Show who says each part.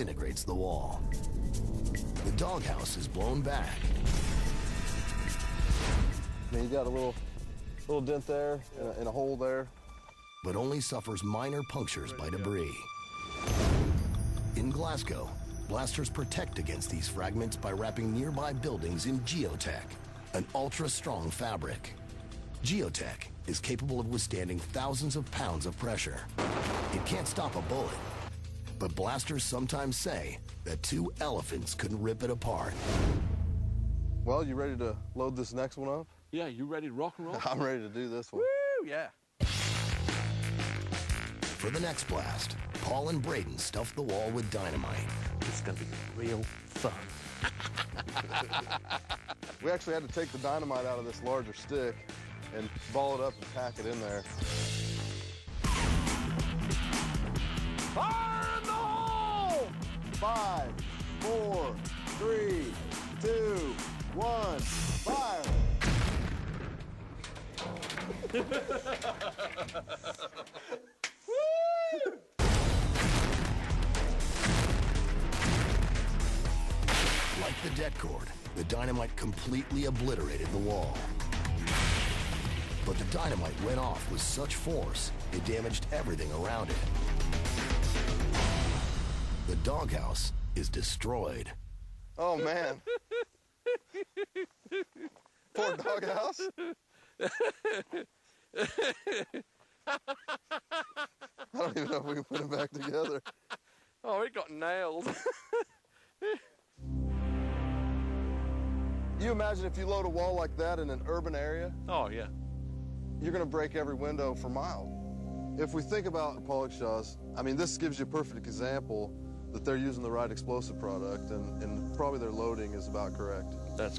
Speaker 1: disintegrates the wall. The doghouse is blown back.
Speaker 2: I mean, you got a little dent there and a hole there.
Speaker 1: But only suffers minor punctures by debris. In Glasgow, blasters protect against these fragments by wrapping nearby buildings in geotech, an ultra-strong fabric. Geotech is capable of withstanding thousands of pounds of pressure. It can't stop a bullet, but blasters sometimes say that 2 elephants couldn't rip it apart.
Speaker 2: Well, you ready to load this next one up?
Speaker 3: Yeah, you ready to rock and roll?
Speaker 2: I'm ready to do this one.
Speaker 3: Woo, yeah.
Speaker 1: For the next blast, Paul and Braden stuffed the wall with dynamite.
Speaker 3: It's gonna be real fun.
Speaker 2: We actually had to take the dynamite out of this larger stick and ball it up and pack it in there.
Speaker 3: Fire in the hole!
Speaker 2: 5, 4, 3, 2, 1, fire!
Speaker 1: Like the det cord, the dynamite completely obliterated the wall. But the dynamite went off with such force, it damaged everything around it. The doghouse is destroyed.
Speaker 2: Oh, man. Poor doghouse. I don't even know if we can put it back together.
Speaker 3: Oh, it got nailed.
Speaker 2: You imagine if you load a wall like that in an urban area,
Speaker 3: Oh, yeah.
Speaker 2: you're going to break every window for miles. If we think about Pollokshaws, I mean, this gives you a perfect example that they're using the right explosive product, and probably their loading is about correct.
Speaker 3: That's